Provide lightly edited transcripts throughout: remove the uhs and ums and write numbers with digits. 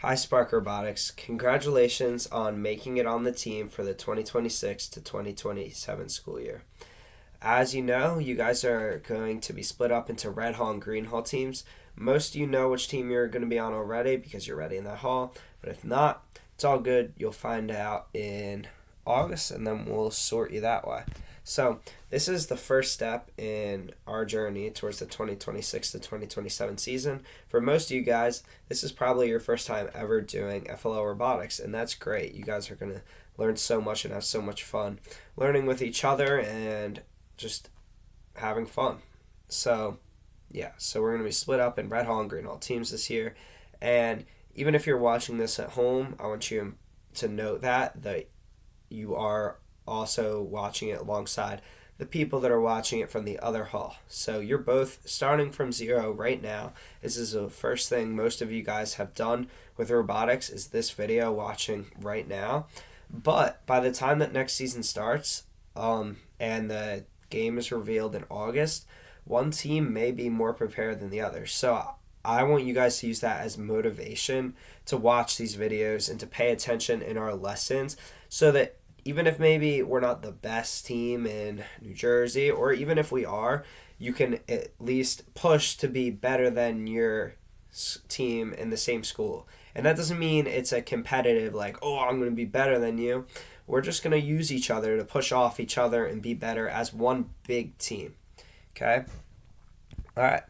Hi, Spark Robotics. Congratulations on making it on the team for the 2026 to 2027 school year. As you know, you guys are going to be split up into Red Hall and Green Hall teams. Most of you know which team you're going to be on already because you're already in that hall. But if not, it's all good. You'll find out in August and then we'll sort you that way. So, this is the first step in our journey towards the 2026 to 2027 season. For most of you guys, this is probably your first time ever doing FLL robotics, and that's great. You guys are going to learn so much and have so much fun learning with each other and just having fun. So, yeah, so we're going to be split up in Red Hall and Green Hall teams this year. And even if you're watching this at home, I want you to note that you are also watching it alongside the people that are watching it from the other hall. So you're both starting from zero right now. This is the first thing most of you guys have done with robotics is this video watching right now. But by the time that next season starts, and the game is revealed in August, one team may be more prepared than the other. So I want you guys to use that as motivation to watch these videos and to pay attention in our lessons so that even if maybe we're not the best team in New Jersey, or even if we are, you can at least push to be better than your team in the same school. And that doesn't mean it's a competitive, like, oh, I'm going to be better than you. We're just going to use each other to push off each other and be better as one big team. Okay? All right.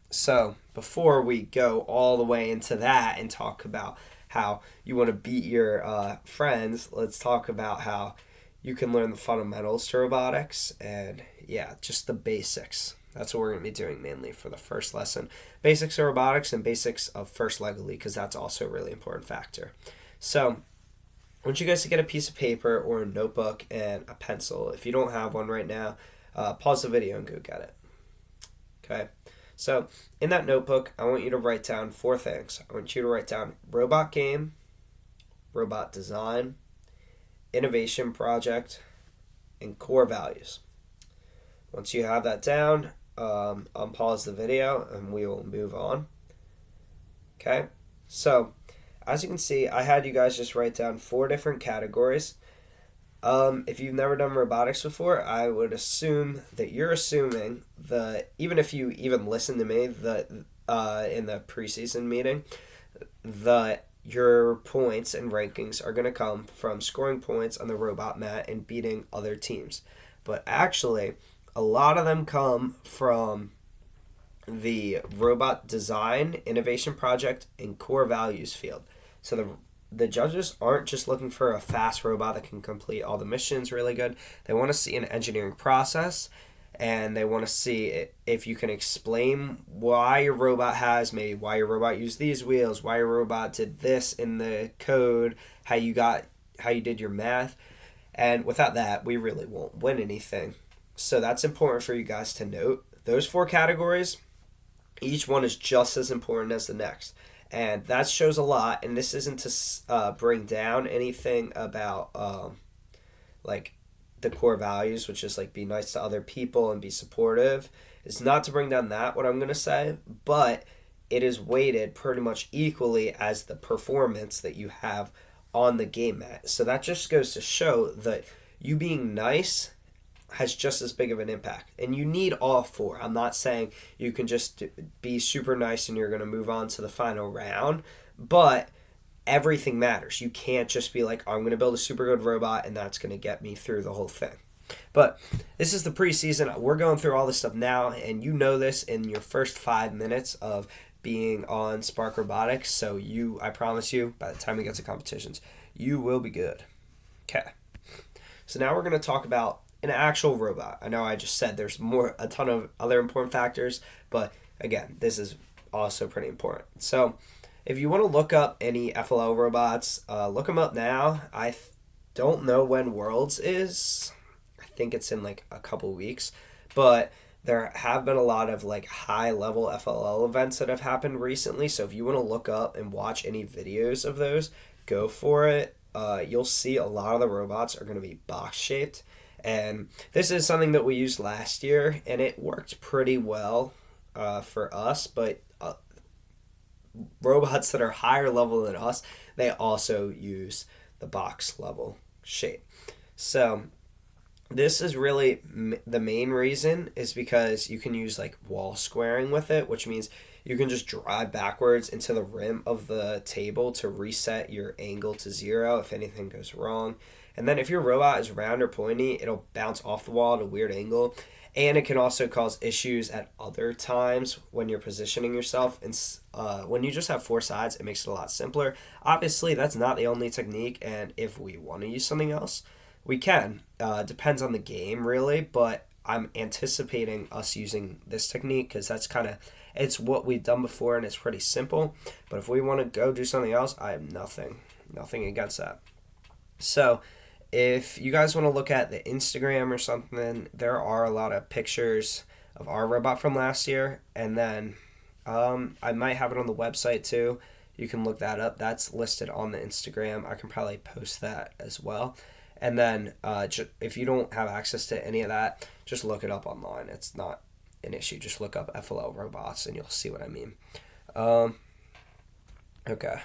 So before we go all the way into that and talk about how you want to beat your friends, let's talk about how you can learn the fundamentals to robotics and, yeah, just the basics. That's what we're going to be doing mainly for the first lesson. Basics of robotics and basics of first Lego League, because that's also a really important factor. So I want you guys to get a piece of paper or a notebook and a pencil. If you don't have one right now, pause the video and go get it. Okay? So in that notebook, I want you to write down 4 things. I want you to write down robot game, robot design, innovation project, and core values. Once you have that down, unpause the video and we will move on. Okay? So, as you can see, I had you guys just write down 4 different categories. If you've never done robotics before, I would assume that you're assuming that even if you even listen to me that in the preseason meeting, that your points and rankings are going to come from scoring points on the robot mat and beating other teams. But actually, a lot of them come from the robot design, innovation project, and core values field. So the judges aren't just looking for a fast robot that can complete all the missions really good. They want to see an engineering process, and they want to see if you can explain why your robot has, maybe why your robot used these wheels, why your robot did this in the code, how you did your math. And without that, we really won't win anything. So that's important for you guys to note. Those 4 categories, each one is just as important as the next. And that shows a lot, and this isn't to bring down anything about like the core values, which is like be nice to other people and be supportive. It's not to bring down that, what I'm going to say, but it is weighted pretty much equally as the performance that you have on the game mat. So that just goes to show that you being nice has just as big of an impact. And you need all 4. I'm not saying you can just be super nice and you're going to move on to the final round, but everything matters. You can't just be like, I'm going to build a super good robot and that's going to get me through the whole thing. But this is the preseason. We're going through all this stuff now, and you know this in your first 5 minutes of being on Spark Robotics. So I promise you, by the time we get to competitions, you will be good. Okay. So now we're going to talk about an actual robot. I know I just said there's a ton of other important factors, but again, this is also pretty important. So if you want to look up any FLL robots, look them up now. I don't know when Worlds is. I think it's in like a couple weeks, but there have been a lot of like high level FLL events that have happened recently. So if you want to look up and watch any videos of those, go for it. You'll see a lot of the robots are going to be box shaped. And this is something that we used last year, and it worked pretty well for us, but robots that are higher level than us, they also use the box level shape. So this is really the main reason is because you can use like wall squaring with it, which means you can just drive backwards into the rim of the table to reset your angle to 0 if anything goes wrong. And then if your robot is round or pointy, it'll bounce off the wall at a weird angle. And it can also cause issues at other times when you're positioning yourself. And when you just have 4 sides, it makes it a lot simpler. Obviously, that's not the only technique. And if we want to use something else, we can. Depends on the game, really. But I'm anticipating us using this technique because that's it's what we've done before and it's pretty simple. But if we want to go do something else, I have nothing against that. So if you guys want to look at the Instagram or something, there are a lot of pictures of our robot from last year. And then I might have it on the website too. You can look that up. That's listed on the Instagram. I can probably post that as well. And then if you don't have access to any of that, just look it up online. It's not an issue. Just look up FLL robots and you'll see what I mean. Okay.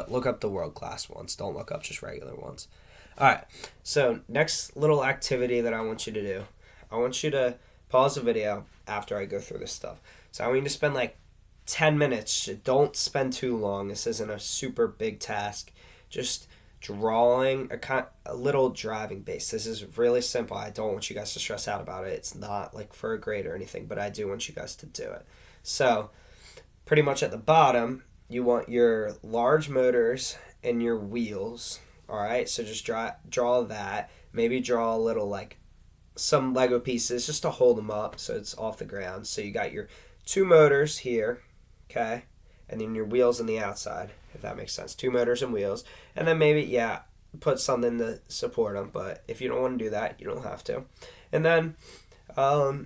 Look up the world-class ones. Don't look up just regular ones. All right, so next little activity that I want you to do, I want you to pause the video after I go through this stuff. So I want you to spend like 10 minutes. Don't spend too long. This isn't a super big task. Just drawing a little driving base. This is really simple. I don't want you guys to stress out about it. It's not like for a grade or anything, but I do want you guys to do it. So pretty much at the bottom, you want your large motors and your wheels. All right, so just draw that. Maybe draw a little like some Lego pieces just to hold them up so it's off the ground. So you got your 2 motors here, okay, and then your wheels on the outside, if that makes sense. 2 motors and wheels, and then maybe put something to support them. But if you don't want to do that, you don't have to. And then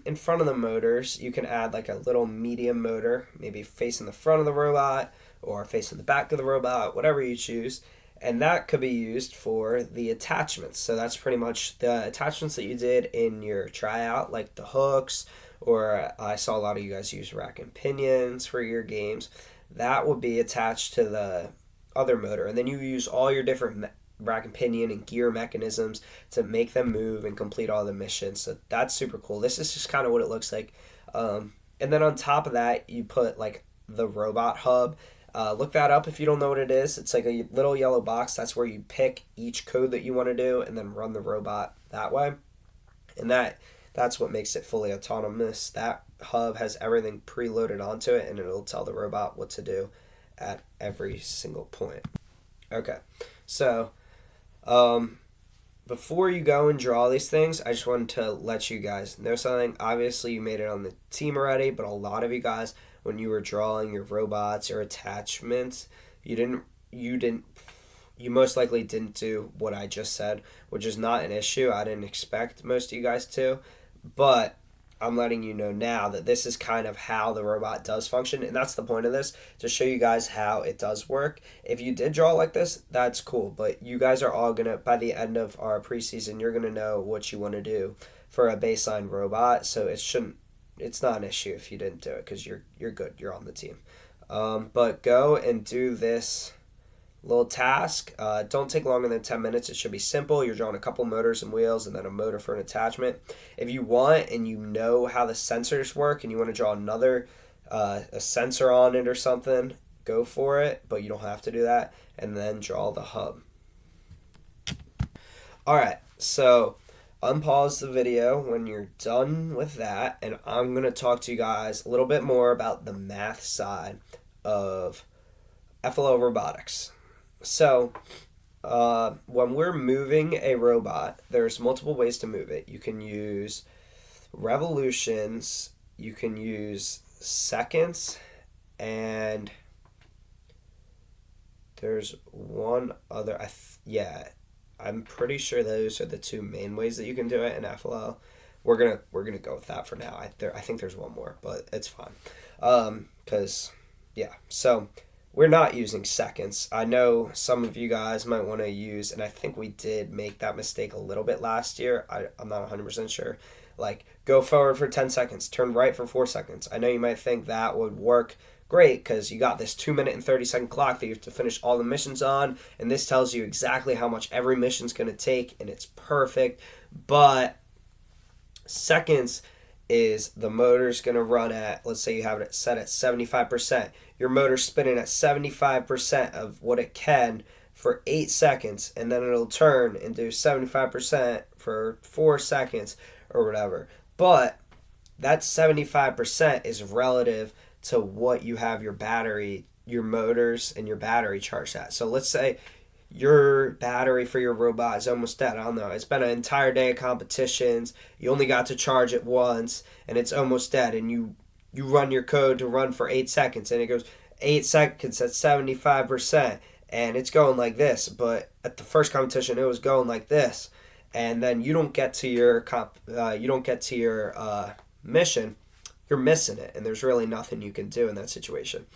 in front of the motors, you can add like a little medium motor, maybe facing the front of the robot or facing the back of the robot, whatever you choose. And that could be used for the attachments. So that's pretty much the attachments that you did in your tryout, like the hooks, or I saw a lot of you guys use rack and pinions for your games. That would be attached to the other motor. And then you use all your different rack and pinion and gear mechanisms to make them move and complete all the missions. So that's super cool. This is just kind of what it looks like. And then on top of that, you put like the robot hub. Look that up if you don't know what it is. It's like a little yellow box. That's where you pick each code that you want to do and then run the robot that way. And that's what makes it fully autonomous. That hub has everything preloaded onto it and it'll tell the robot what to do at every single point. Okay, so before you go and draw these things, I just wanted to let you guys know something. Obviously, you made it on the team already, but a lot of you guys, when you were drawing your robots or attachments, you most likely didn't do what I just said, which is not an issue. I didn't expect most of you guys to, but I'm letting you know now that this is kind of how the robot does function, and that's the point of this, to show you guys how it does work. If you did draw like this, that's cool, but you guys are all gonna, by the end of our preseason, you're gonna know what you want to do for a baseline robot, so it's not an issue if you didn't do it because you're good, you're on the team. But go and do this little task. Don't take longer than 10 minutes. It should be simple. You're drawing a couple motors and wheels and then a motor for an attachment. If you want and you know how the sensors work and you want to draw another a sensor on it or something, go for it, but you don't have to do that. And then draw the hub. All right, so unpause the video when you're done with that, and I'm going to talk to you guys a little bit more about the math side of FLL Robotics. So, when we're moving a robot, there's multiple ways to move it. You can use revolutions, you can use seconds, and there's one other, I'm pretty sure those are the 2 main ways that you can do it in FLL. We're gonna go with that for now. I think there's one more, but it's fine. So we're not using seconds. I know some of you guys might want to use, and I think we did make that mistake a little bit last year. I'm not 100% sure. Like, go forward for 10 seconds, turn right for 4 seconds. I know you might think that would work great because you got this 2 minute and 30 second clock that you have to finish all the missions on, and this tells you exactly how much every mission's going to take, and it's perfect. But seconds is the motor's going to run at, let's say you have it set at 75%. Your motor's spinning at 75% of what it can for 8 seconds, and then it'll turn and do 75% for 4 seconds or whatever. But that 75% is relative to what you have your battery, your motors, and your battery charged at. So let's say your battery for your robot is almost dead. I don't know. It's been an entire day of competitions. You only got to charge it once, and it's almost dead. And you run your code to run for 8 seconds, and it goes 8 seconds at 75%, and it's going like this. But at the first competition, it was going like this, and then you don't get to your mission. You're missing it, and there's really nothing you can do in that situation.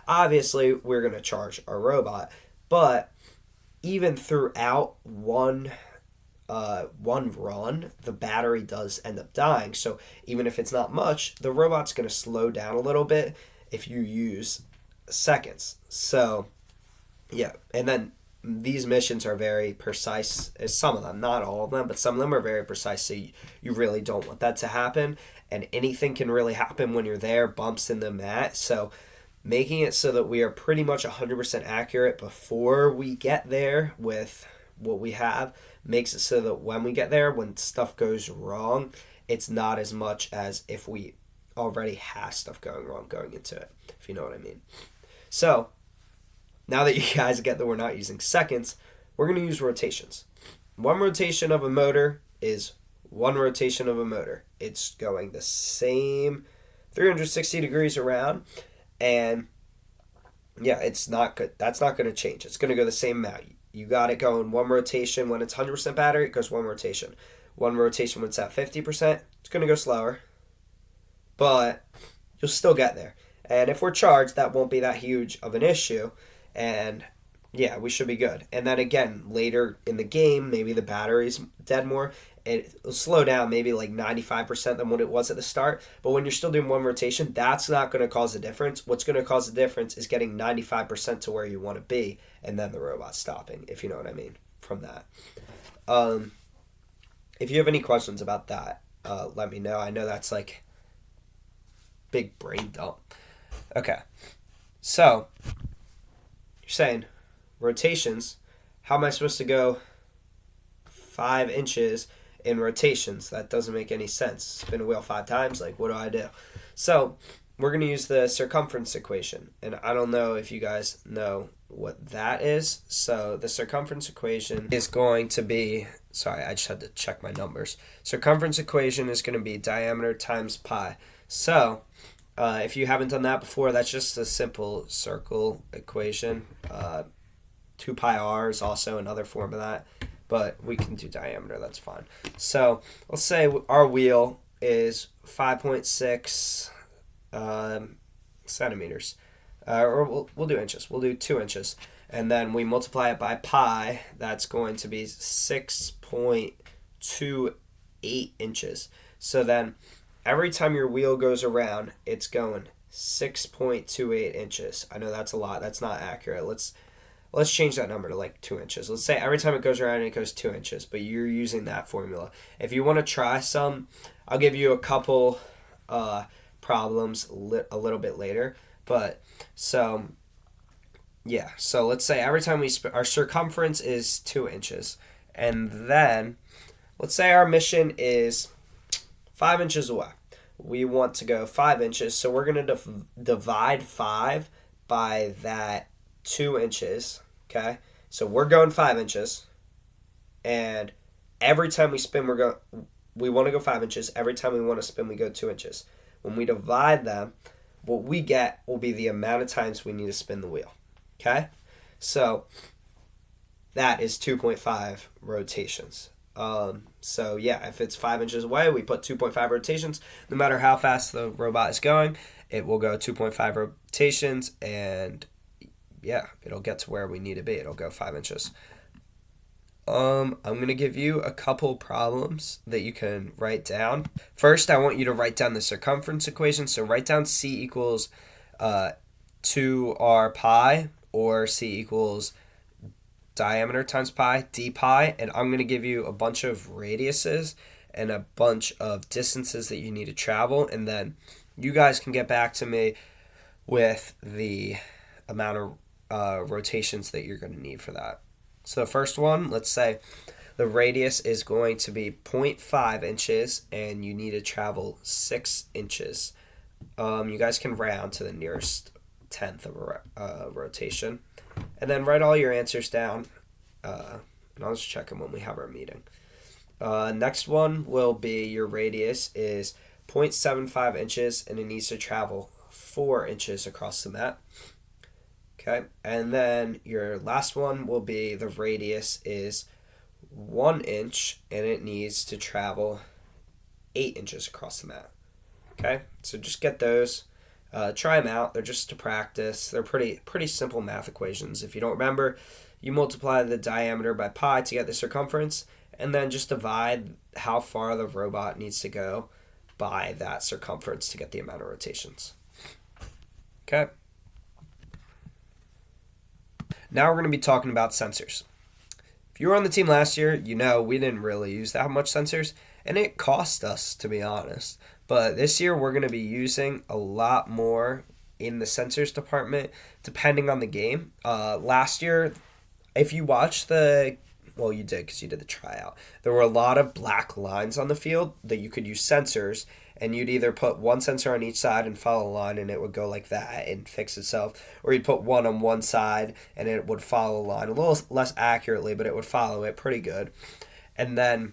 Obviously, we're going to charge our robot, but even throughout one run, the battery does end up dying. So even if it's not much, the robot's going to slow down a little bit if you use seconds. So yeah, and then these missions are very precise. Some of them, not all of them, but some of them are very precise. So you really don't want that to happen. And anything can really happen when you're there, bumps in the mat. So making it so that we are pretty much 100% accurate before we get there with what we have makes it so that when we get there, when stuff goes wrong, it's not as much as if we already have stuff going wrong going into it, if you know what I mean. So now that you guys get that we're not using seconds, we're going to use rotations. One rotation of a motor is one rotation of a motor. It's going the same 360 degrees around, and yeah, it's not good. That's not going to change. It's going to go the same amount. You got it going one rotation when it's 100% battery, it goes one rotation. One rotation when it's at 50%, it's going to go slower, but you'll still get there. And if we're charged, that won't be that huge of an issue, and yeah, we should be good. And then again, later in the game, maybe the battery's dead more. It'll slow down maybe like 95% than what it was at the start. But when you're still doing one rotation, that's not going to cause a difference. What's going to cause the difference is getting 95% to where you want to be, and then the robot stopping, if you know what I mean, from that. If you have any questions about that, let me know. I know that's like big brain dump. Okay. So, you're saying rotations, how am I supposed to go 5 inches in rotations? That doesn't make any sense. Spin a wheel 5 times, like what do I do? So we're going to use the circumference equation, and I don't know if you guys know what that is. So the circumference equation is going to be, sorry, I just had to check my numbers. Circumference equation is going to be diameter times pi. So if you haven't done that before, that's just a simple circle equation. 2 pi r is also another form of that, but we can do diameter, that's fine. So let's say our wheel is 5.6 centimeters, or we'll do inches. We'll do 2 inches, and then we multiply it by pi. That's going to be 6.28 inches. So then every time your wheel goes around, it's going 6.28 inches. I know that's a lot. That's not accurate. Let's change that number to like 2 inches. Let's say every time it goes around, it goes 2 inches, but you're using that formula. If you want to try some, I'll give you a couple problems a little bit later. But so, yeah. So let's say every time our circumference is 2 inches. And then let's say our mission is 5 inches away. We want to go 5 inches. So we're going to divide 5 by that 2 inches. Okay, so we're going 5 inches, and every time we spin, we want to go 5 inches. Every time we want to spin, we go 2 inches. When we divide them, what we get will be the amount of times we need to spin the wheel. Okay, so that is 2.5 rotations. So yeah, if it's 5 inches away, we put 2.5 rotations. No matter how fast the robot is going, it will go 2.5 rotations, and yeah, it'll get to where we need to be. It'll go 5 inches. I'm going to give you a couple problems that you can write down. First, I want you to write down the circumference equation. So write down C equals to our pi, or c equals diameter times pi, d pi, and I'm going to give you a bunch of radiuses and a bunch of distances that you need to travel, and then you guys can get back to me with the amount of rotations that you're going to need for that. So the first one, let's say the radius is going to be 0.5 inches and you need to travel 6 inches. You guys can round to the nearest tenth of a rotation. And then write all your answers down. And I'll just check them when we have our meeting. Next one will be your radius is 0.75 inches and it needs to travel 4 inches across the mat. Okay, and then your last one will be the radius is 1 inch and it needs to travel 8 inches across the mat. Okay, so just get those. Try them out. They're just to practice. They're pretty simple math equations. If you don't remember, you multiply the diameter by pi to get the circumference, and then just divide how far the robot needs to go by that circumference to get the amount of rotations. Okay. Now we're going to be talking about sensors. If you were on the team last year, you know we didn't really use that much sensors, and it cost us, to be honest. But this year we're going to be using a lot more in the sensors department, depending on the game. Last year, if you watched well, you did because you did the tryout. There were a lot of black lines on the field that you could use sensors, and you'd either put one sensor on each side and follow a line and it would go like that and fix itself, or you'd put one on one side and it would follow a line a little less accurately, but it would follow it pretty good. And then,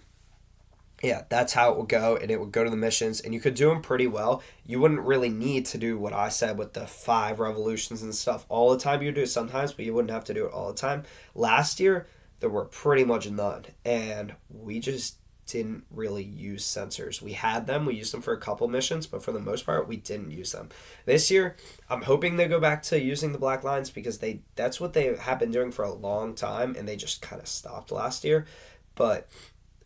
yeah, that's how it would go, and it would go to the missions, and you could do them pretty well. You wouldn't really need to do what I said with the 5 revolutions and stuff all the time. You do it sometimes, but you wouldn't have to do it all the time. Last year, there were pretty much none, and we just didn't really use sensors. We had them, we used them for a couple missions, but for the most part, we didn't use them. This year, I'm hoping they go back to using the black lines because that's what they have been doing for a long time, and they just kind of stopped last year. But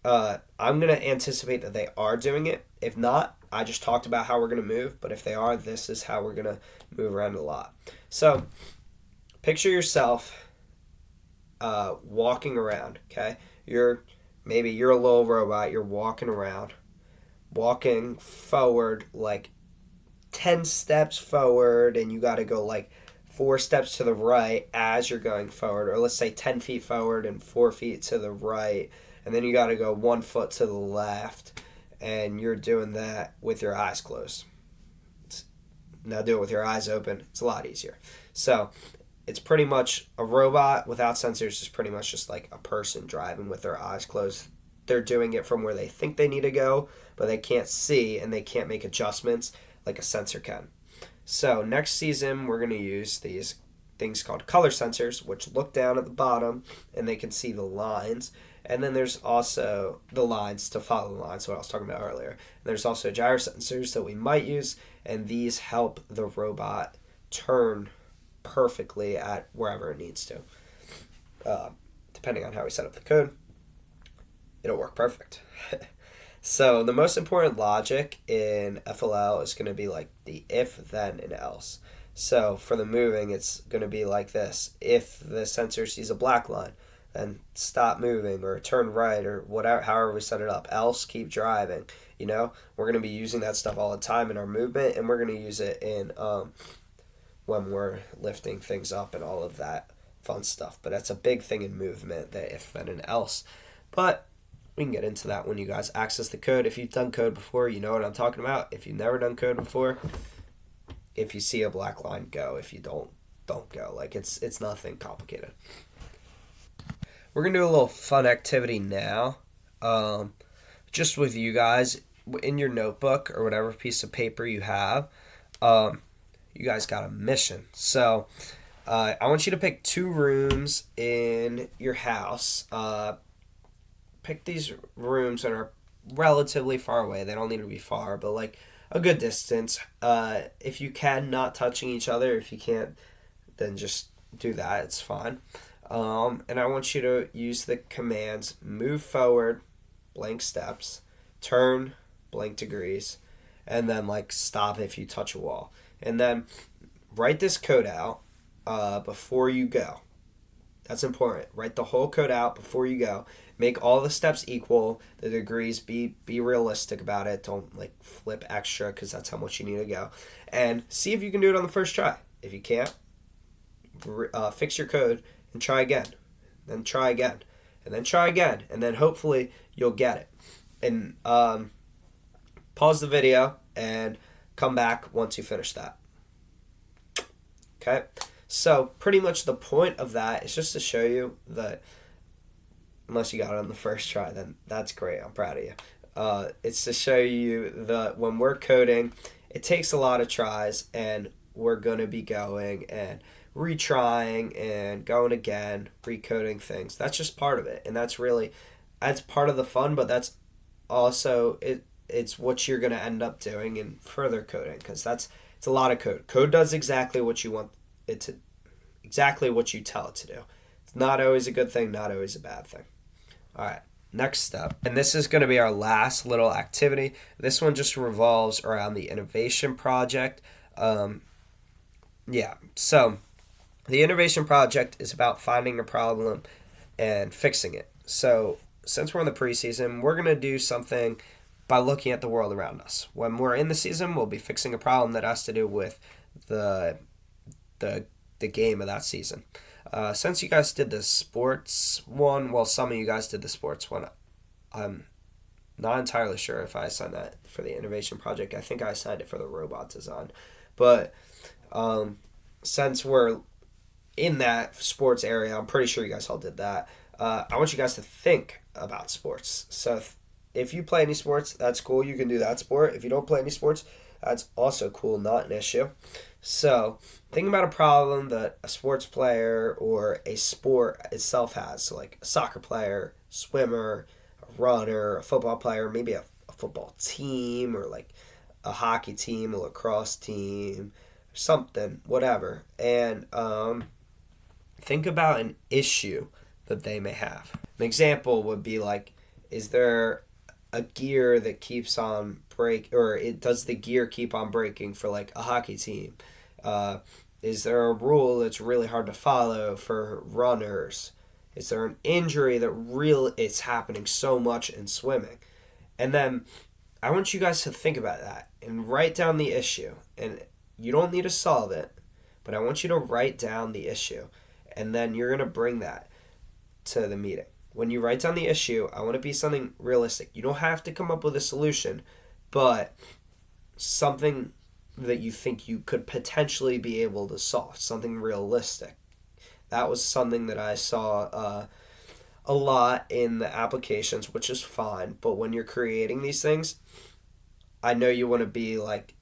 I'm going to anticipate that they are doing it. If not, I just talked about how we're going to move, but if they are, this is how we're going to move around a lot. So, picture yourself walking around, okay? Maybe you're a little robot, you're walking around, walking forward like 10 steps forward, and you got to go like 4 steps to the right as you're going forward, or let's say 10 feet forward and 4 feet to the right, and then you got to go 1 foot to the left, and you're doing that with your eyes closed. Now do it with your eyes open. It's a lot easier. So it's pretty much a robot without sensors is pretty much just like a person driving with their eyes closed. They're doing it from where they think they need to go, but they can't see and they can't make adjustments like a sensor can. So next season, we're going to use these things called color sensors, which look down at the bottom and they can see the lines. And then there's also the lines to follow the lines, what I was talking about earlier. And there's also gyro sensors that we might use, and these help the robot turn perfectly at wherever it needs to. Depending on how we set up the code, it'll work perfect. So the most important logic in FLL is going to be like the if, then, and else. So for the moving, it's going to be like this. If the sensor sees a black line, then stop moving or turn right or whatever, however we set it up. Else, keep driving. You know, we're going to be using that stuff all the time in our movement, and we're going to use it in when we're lifting things up and all of that fun stuff. But that's a big thing in movement, the if, then, and else. But we can get into that when you guys access the code. If you've done code before, you know what I'm talking about. If you've never done code before, if you see a black line, go. If you don't go. Like, it's nothing complicated. We're going to do a little fun activity now. Just with you guys, in your notebook or whatever piece of paper you have, you guys got a mission. So, I want you to pick 2 rooms in your house. Pick these rooms that are relatively far away. They don't need to be far, but like a good distance. If you can, not touching each other. If you can't, then just do that. It's fine. And I want you to use the commands move forward, blank steps, turn, blank degrees, and then like stop if you touch a wall. And then write this code out before you go. That's important. Write the whole code out before you go. Make all the steps equal. The degrees, be realistic about it. Don't like flip extra because that's how much you need to go. And see if you can do it on the first try. If you can't, fix your code and try again. Then try again. And then try again. And then hopefully you'll get it. And pause the video and come back once you finish that. Okay? So pretty much the point of that is just to show you that unless you got it on the first try, then that's great. I'm proud of you. It's to show you that when we're coding, it takes a lot of tries, and we're going to be going and retrying and going again, recoding things. That's just part of it, and that's part of the fun, but that's also it's what you're going to end up doing in further coding, because it's a lot of code. Code does exactly what you want it to, exactly what you tell it to do. It's not always a good thing, not always a bad thing. All right, next step. And this is going to be our last little activity. This one just revolves around the innovation project. So the innovation project is about finding a problem and fixing it. So since we're in the preseason, we're going to do something by looking at the world around us. When we're in the season, we'll be fixing a problem that has to do with the game of that season. Since you guys did the sports one, well, some of you guys did the sports one. I'm not entirely sure if I signed that for the innovation project. I think I signed it for the robot design. But since we're in that sports area, I'm pretty sure you guys all did that. I want you guys to think about sports. So if you play any sports, that's cool. You can do that sport. If you don't play any sports, that's also cool, not an issue. So think about a problem that a sports player or a sport itself has. So like a soccer player, swimmer, a runner, a football player, maybe a football team, or like a hockey team, a lacrosse team, something, whatever. And think about an issue that they may have. An example would be like, is there a gear that keeps on does the gear keep on breaking for like a hockey team? Is there a rule that's really hard to follow for runners? Is there an injury that it's happening so much in swimming? And then I want you guys to think about that and write down the issue. And you don't need to solve it, but I want you to write down the issue. And then you're going to bring that to the meeting. When you write down the issue, I want to be something realistic. You don't have to come up with a solution, but something that you think you could potentially be able to solve, something realistic. That was something that I saw a lot in the applications, which is fine. But when you're creating these things, I know you want to be like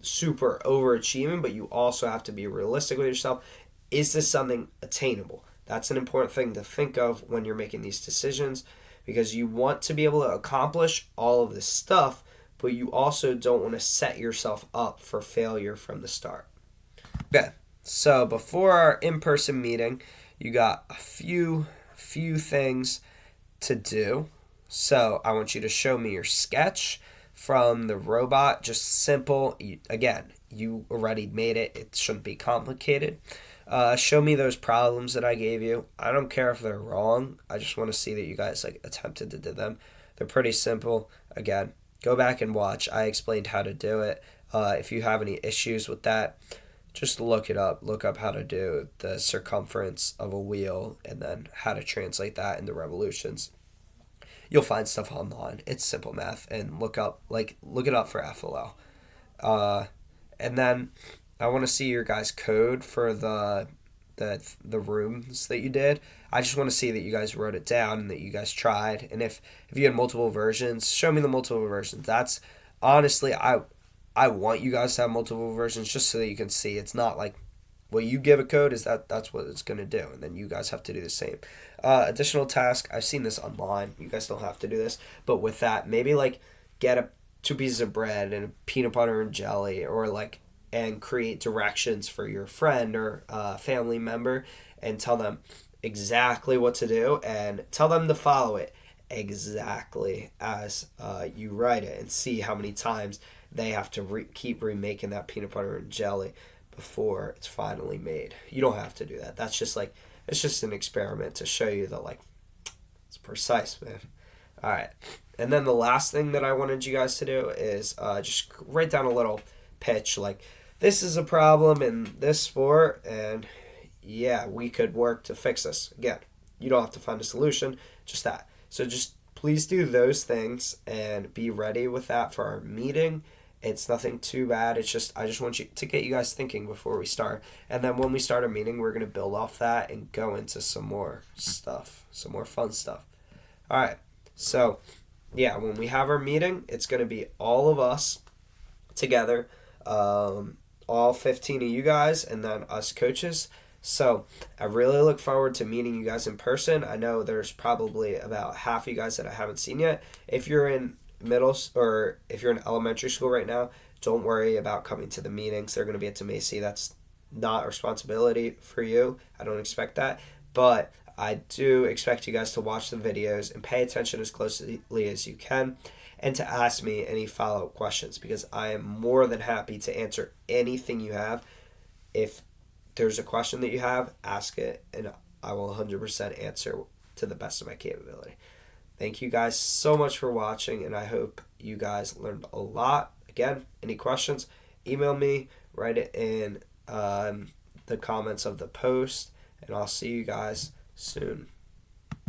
super overachieving, but you also have to be realistic with yourself. Is this something attainable? That's an important thing to think of when you're making these decisions, because you want to be able to accomplish all of this stuff, but you also don't want to set yourself up for failure from the start. Okay, so before our in-person meeting, you got a few things to do. So I want you to show me your sketch from the robot, just simple. Again, you already made it. It shouldn't be complicated. Show me those problems that I gave you. I don't care if they're wrong. I just want to see that you guys attempted to do them. They're pretty simple. Again, go back and watch. I explained how to do it. If you have any issues with that, just look it up. Look up how to do the circumference of a wheel and then how to translate that into revolutions. You'll find stuff online. It's simple math, and look it up for FLL. And then I want to see your guys' code for the rooms that you did. I just want to see that you guys wrote it down and that you guys tried. And if you had multiple versions, show me the multiple versions. That's honestly, I want you guys to have multiple versions just so that you can see. It's not like what you give a code is that's what it's going to do, and then you guys have to do the same. Additional task, I've seen this online. You guys don't have to do this, but with that, maybe like get two pieces of bread and peanut butter and jelly, or like, and create directions for your friend or family member and tell them exactly what to do and tell them to follow it exactly as you write it, and see how many times they have to keep remaking that peanut butter and jelly before it's finally made. You don't have to do that. That's just like, it's just an experiment to show you that, like, it's precise, man. All right. And then the last thing that I wanted you guys to do is just write down a little pitch, like, this is a problem in this sport, and yeah, we could work to fix this. Again, you don't have to find a solution, just that. So just please do those things and be ready with that for our meeting. It's nothing too bad. It's just, I just want you to get you guys thinking before we start. And then when we start a meeting, we're going to build off that and go into some more stuff, some more fun stuff. All right. So, yeah, when we have our meeting, it's going to be all of us together, all 15 of you guys, and then us coaches. So I really look forward to meeting you guys in person. I know there's probably about half of you guys that I haven't seen yet. If you're in or if you're in elementary school right now, don't worry about coming to the meetings. They're going to be at Macy. That's not a responsibility for you. I don't expect that. But I do expect you guys to watch the videos and pay attention as closely as you can, and to ask me any follow-up questions, because I am more than happy to answer anything you have. If there's a question that you have, ask it, and I will 100% answer to the best of my capability. Thank you guys so much for watching, and I hope you guys learned a lot. Again, any questions, email me, write it in the comments of the post, and I'll see you guys soon.